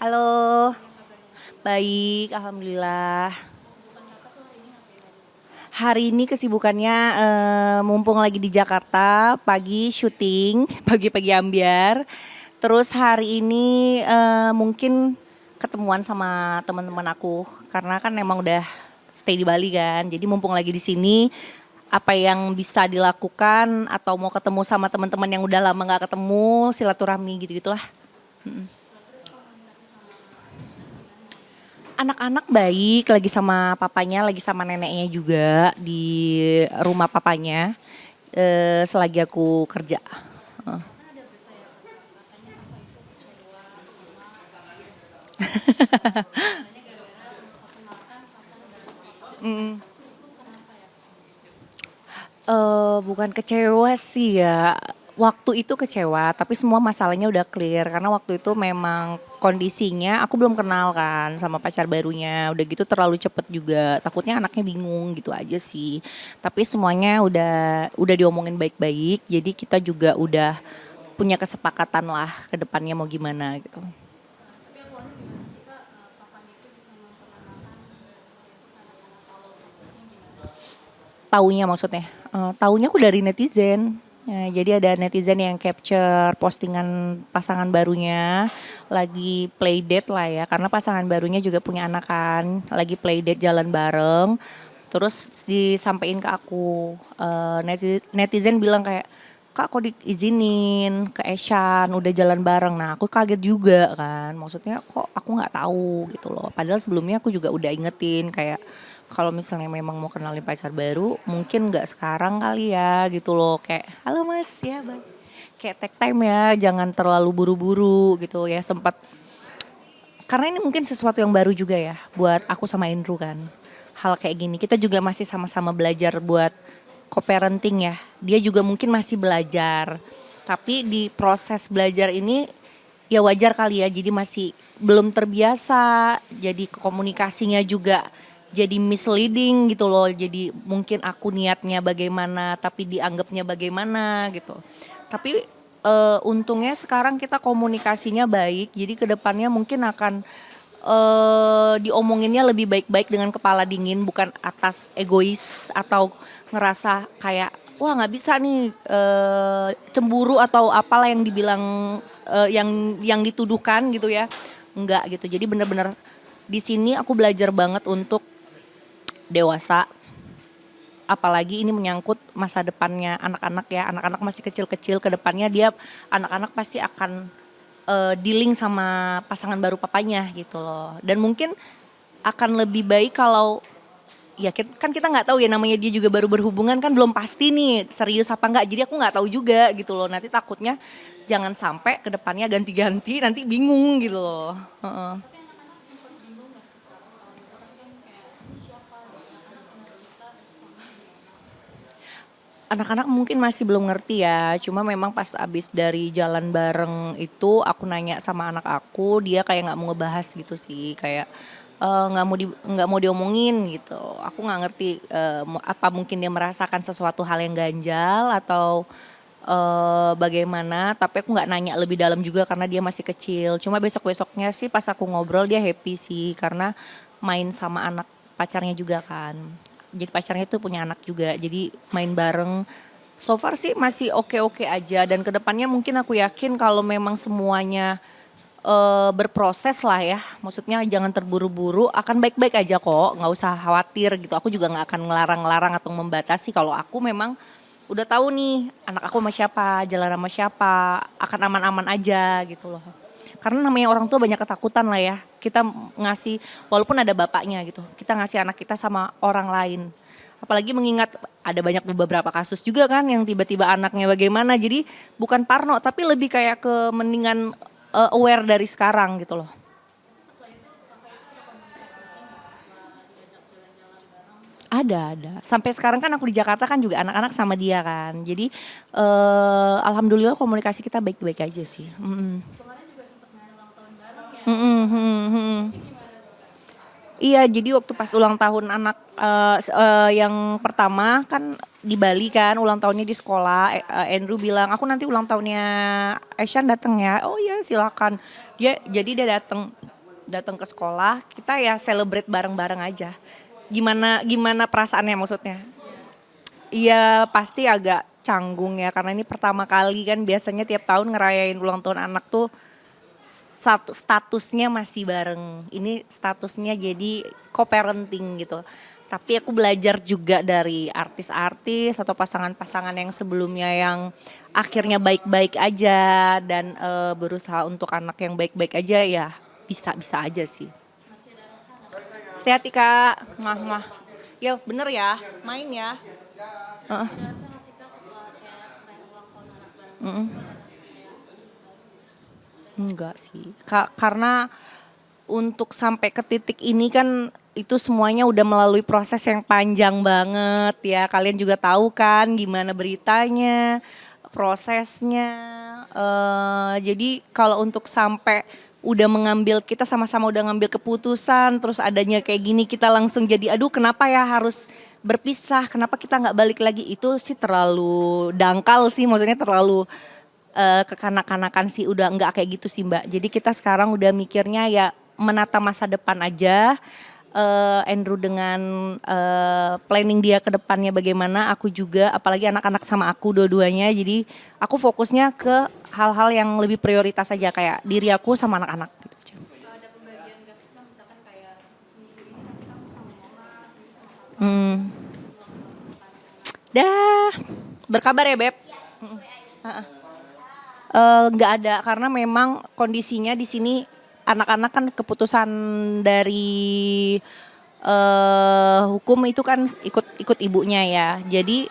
Halo, baik, alhamdulillah. Hari ini kesibukannya mumpung lagi di Jakarta, pagi syuting, pagi-pagi ambiar. Terus hari ini mungkin ketemuan sama teman-teman aku karena kan emang udah stay di Bali kan. Jadi mumpung lagi di sini, apa yang bisa dilakukan atau mau ketemu sama teman-teman yang udah lama nggak ketemu, silaturahmi gitu-gitulah. Anak-anak baik, lagi sama papanya, lagi sama neneknya juga di rumah papanya. Selagi aku kerja. Heeh. Mm. Bukan kecewa sih ya. Waktu itu kecewa, tapi semua masalahnya udah clear karena waktu itu memang kondisinya aku belum kenal kan sama pacar barunya. Udah gitu terlalu cepet juga. Takutnya anaknya bingung gitu aja sih. Tapi semuanya udah diomongin baik-baik. Jadi kita juga udah punya kesepakatan lah ke depannya mau gimana gitu. Taunya maksudnya? Taunya aku dari netizen. Ya, jadi ada netizen yang capture postingan pasangan barunya lagi playdate lah ya, karena pasangan barunya juga punya anak kan, lagi playdate jalan bareng. Terus disampaikan ke aku, netizen bilang kayak, Kak kok diizinin ke Eshan udah jalan bareng. Nah aku kaget juga kan, maksudnya kok aku nggak tahu gitu loh. Padahal sebelumnya aku juga udah ingetin kayak kalau misalnya memang mau kenalin pacar baru mungkin nggak sekarang kali ya gitu loh, kayak halo mas ya bye, kayak take time ya, jangan terlalu buru-buru gitu ya, sempat karena ini mungkin sesuatu yang baru juga ya buat aku sama Indro kan. Hal kayak gini kita juga masih sama-sama belajar buat co-parenting ya. Dia juga mungkin masih belajar. Tapi di proses belajar ini ya wajar kali ya, jadi masih belum terbiasa. Jadi komunikasinya juga jadi misleading gitu loh. Jadi mungkin aku niatnya bagaimana tapi dianggapnya bagaimana gitu. Tapi untungnya sekarang kita komunikasinya baik. Jadi kedepannya mungkin akan diomonginnya lebih baik-baik dengan kepala dingin, bukan atas egois atau ngerasa kayak wah nggak bisa nih, cemburu atau apalah yang dibilang, yang dituduhkan gitu ya, enggak gitu. Jadi bener-bener di sini aku belajar banget untuk dewasa, apalagi ini menyangkut masa depannya anak-anak ya, anak-anak masih kecil-kecil, ke depannya dia anak-anak pasti akan dealing sama pasangan baru papanya gitu loh. Dan mungkin akan lebih baik kalau ya kan kita nggak tahu ya, namanya dia juga baru berhubungan kan belum pasti nih serius apa enggak. Jadi aku nggak tahu juga gitu loh. Nanti takutnya jangan sampai ke depannya ganti-ganti nanti bingung gitu loh. Heeh. Anak-anak mungkin masih belum ngerti ya, cuma memang pas abis dari jalan bareng itu aku nanya sama anak aku, dia kayak nggak mau ngebahas gitu sih, kayak nggak mau diomongin gitu. Aku nggak ngerti apa mungkin dia merasakan sesuatu hal yang ganjal atau bagaimana. Tapi aku nggak nanya lebih dalam juga karena dia masih kecil. Cuma besok-besoknya sih pas aku ngobrol dia happy sih karena main sama anak pacarnya juga kan. Jadi pacarnya tuh punya anak juga, jadi main bareng. So far sih masih oke-oke aja dan kedepannya mungkin aku yakin kalau memang semuanya berproses lah ya. Maksudnya jangan terburu-buru, akan baik-baik aja kok, nggak usah khawatir gitu. Aku juga nggak akan ngelarang-larang atau membatasi kalau aku memang udah tahu nih anak aku sama siapa, jalan sama siapa, akan aman-aman aja gitu loh. Karena namanya orang tua banyak ketakutan lah ya. Kita ngasih, walaupun ada bapaknya gitu, kita ngasih anak kita sama orang lain. Apalagi mengingat ada banyak beberapa kasus juga kan yang tiba-tiba anaknya bagaimana. Jadi bukan parno tapi lebih kayak ke mendingan aware dari sekarang gitu loh. Ada. Sampai sekarang kan aku di Jakarta kan juga anak-anak sama dia kan. Jadi alhamdulillah komunikasi kita baik-baik aja sih. Mm-mm, Iya, jadi waktu pas ulang tahun anak yang pertama kan di Bali kan, ulang tahunnya di sekolah. Andrew bilang, aku nanti ulang tahunnya Eshan datang ya. Oh iya silakan. Dia datang. datang ke sekolah, kita ya celebrate bareng-bareng aja. Gimana gimana perasaannya maksudnya? Iya pasti agak canggung ya karena ini pertama kali kan biasanya tiap tahun ngerayain ulang tahun anak tuh satu statusnya masih bareng. Ini statusnya jadi co-parenting gitu. Tapi aku belajar juga dari artis-artis atau pasangan-pasangan yang sebelumnya yang akhirnya baik-baik aja dan berusaha untuk anak yang baik-baik aja ya bisa-bisa aja sih. Hati-hati Kak. Mah mah. Ya bener ya, main ya. Heeh. Mm-mm. Enggak sih, karena untuk sampai ke titik ini kan itu semuanya udah melalui proses yang panjang banget ya. Kalian juga tahu kan gimana beritanya, prosesnya. Jadi kalau untuk sampai udah mengambil kita sama-sama udah ngambil keputusan, terus adanya kayak gini kita langsung jadi aduh kenapa ya harus berpisah, kenapa kita nggak balik lagi itu sih terlalu dangkal sih, maksudnya terlalu kekanak-kanakan sih udah nggak kayak gitu sih Mbak. Jadi kita sekarang udah mikirnya ya menata masa depan aja. Andrew dengan planning dia ke depannya bagaimana, aku juga apalagi anak-anak sama aku dua-duanya. Jadi aku fokusnya ke hal-hal yang lebih prioritas aja kayak diri aku sama anak-anak gitu aja. Ada pembagian gak sih misalkan kayak seminggu ini nanti kamu sama mama, seminggu sama papa. Dah, berkabar ya Beb. Nggak ada karena memang kondisinya di sini anak-anak kan keputusan dari hukum itu kan ikut ibunya ya. Jadi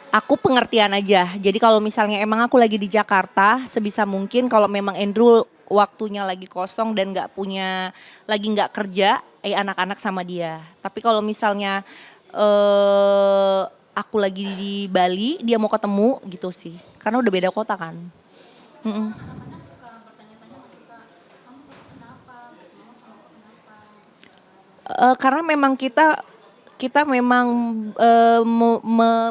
aku pengertian aja. Jadi kalau misalnya emang aku lagi di Jakarta, sebisa mungkin kalau memang Andrew waktunya lagi kosong dan lagi nggak kerja, anak-anak sama dia. Tapi kalau misalnya aku lagi di Bali, dia mau ketemu gitu sih. Karena udah beda kota kan. Karena memang kita memang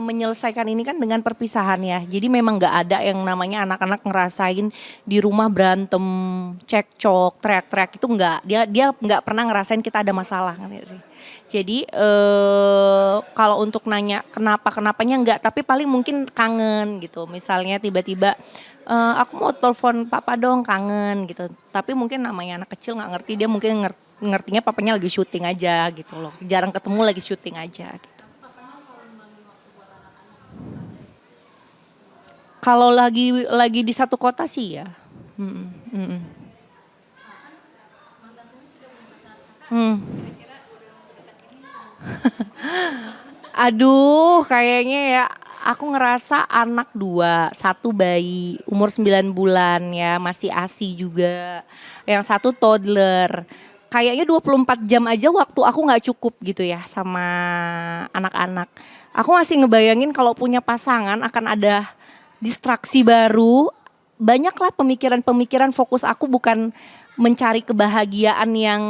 menyelesaikan ini kan dengan perpisahan ya. Jadi memang nggak ada yang namanya anak-anak ngerasain di rumah berantem, cekcok, teriak-teriak itu nggak. Dia nggak pernah ngerasain kita ada masalah kan ya sih. Jadi kalau untuk nanya kenapanya enggak, tapi paling mungkin kangen gitu. Misalnya tiba-tiba aku mau telepon papa dong, kangen gitu. Tapi mungkin namanya anak kecil nggak ngerti, dia mungkin ngertinya papanya lagi syuting aja gitu loh. Jarang ketemu lagi syuting aja gitu. Kalau lagi di satu kota sih ya. Aduh, kayaknya ya aku ngerasa anak 2, 1 bayi umur 9 bulan ya, masih ASI juga. Yang 1 toddler. Kayaknya 24 jam aja waktu aku nggak cukup gitu ya sama anak-anak. Aku masih ngebayangin kalau punya pasangan akan ada distraksi baru. Banyaklah pemikiran-pemikiran, fokus aku bukan mencari kebahagiaan yang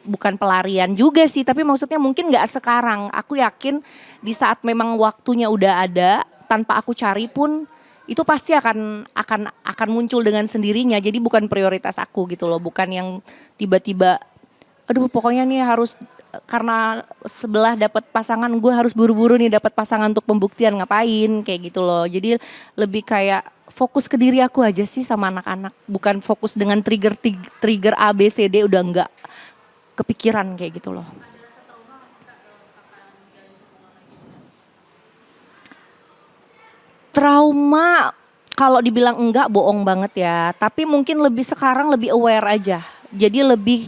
bukan pelarian juga sih, tapi maksudnya mungkin nggak sekarang. Aku yakin di saat memang waktunya udah ada, tanpa aku cari pun itu pasti akan muncul dengan sendirinya. Jadi bukan prioritas aku gitu loh, bukan yang tiba-tiba, aduh pokoknya nih harus karena sebelah dapat pasangan, gue harus buru-buru nih dapat pasangan untuk pembuktian, ngapain kayak gitu loh. Jadi lebih kayak fokus ke diri aku aja sih sama anak-anak, bukan fokus dengan trigger A B C D, udah enggak kepikiran kayak gitu loh. Trauma kalau dibilang enggak bohong banget ya, tapi mungkin lebih sekarang lebih aware aja. Jadi lebih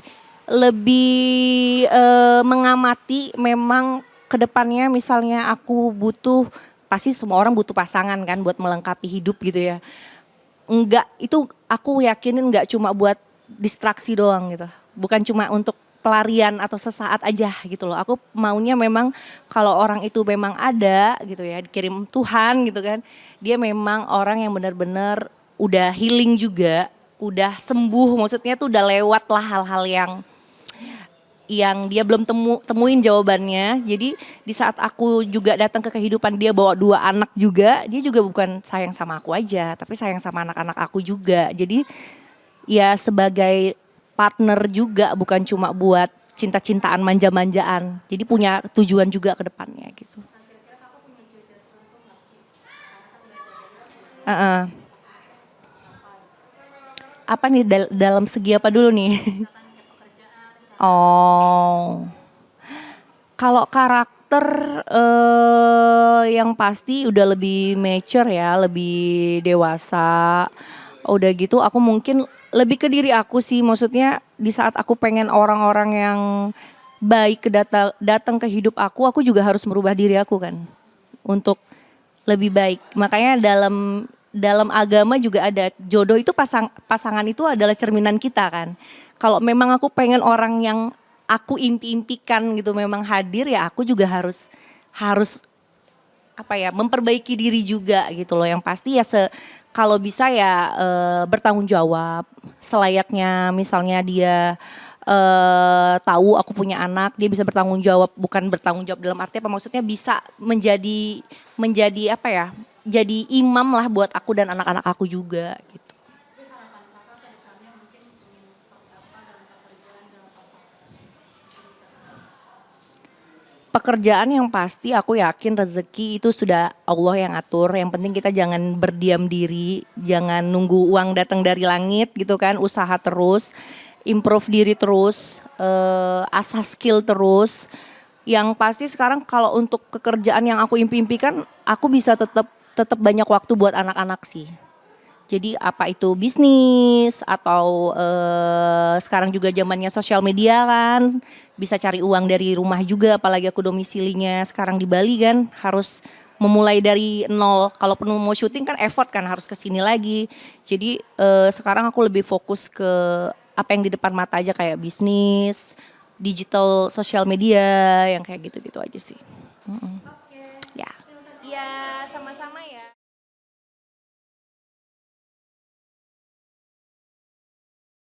mengamati memang kedepannya misalnya aku butuh, pasti semua orang butuh pasangan kan buat melengkapi hidup gitu ya. Enggak, itu aku yakinin enggak cuma buat distraksi doang gitu. Bukan cuma untuk pelarian atau sesaat aja gitu loh. Aku maunya memang kalau orang itu memang ada gitu ya, dikirim Tuhan gitu kan. Dia memang orang yang benar-benar udah healing juga, udah sembuh, maksudnya tuh udah lewat lah hal-hal yang dia belum temuin jawabannya. Jadi di saat aku juga datang ke kehidupan dia bawa 2 anak juga, dia juga bukan sayang sama aku aja, tapi sayang sama anak-anak aku juga. Jadi ya sebagai partner juga, bukan cuma buat cinta-cintaan manja-manjaan. Jadi punya tujuan juga ke depannya gitu. Heeh. Apa nih dalam segi apa dulu nih? Oh, kalau karakter yang pasti udah lebih mature ya, lebih dewasa. Udah gitu aku mungkin lebih ke diri aku sih, maksudnya di saat aku pengen orang-orang yang baik datang ke hidup aku juga harus merubah diri aku kan untuk lebih baik. Makanya dalam dalam agama juga ada jodoh itu pasangan itu adalah cerminan kita kan. Kalau memang aku pengen orang yang aku impi-impikan gitu memang hadir ya aku juga harus harus apa ya memperbaiki diri juga gitu loh. Yang pasti ya kalau bisa ya bertanggung jawab selayaknya misalnya dia tahu aku punya anak, dia bisa bertanggung jawab, bukan bertanggung jawab dalam arti apa maksudnya bisa menjadi menjadi apa ya? Jadi imam lah buat aku dan anak-anak aku juga gitu. Pekerjaan yang pasti aku yakin rezeki itu sudah Allah yang atur. Yang penting kita jangan berdiam diri, jangan nunggu uang datang dari langit gitu kan. Usaha terus, improve diri terus, asah skill terus. Yang pasti sekarang kalau untuk pekerjaan yang aku impi-impikan, aku bisa tetap tetap banyak waktu buat anak-anak sih. Jadi apa itu bisnis atau sekarang juga zamannya sosial media kan, bisa cari uang dari rumah juga apalagi aku domisilinya sekarang di Bali kan harus memulai dari nol. Kalau penuh mau syuting kan effort kan harus ke sini lagi. Jadi sekarang aku lebih fokus ke apa yang di depan mata aja kayak bisnis, digital sosial media yang kayak gitu-gitu aja sih.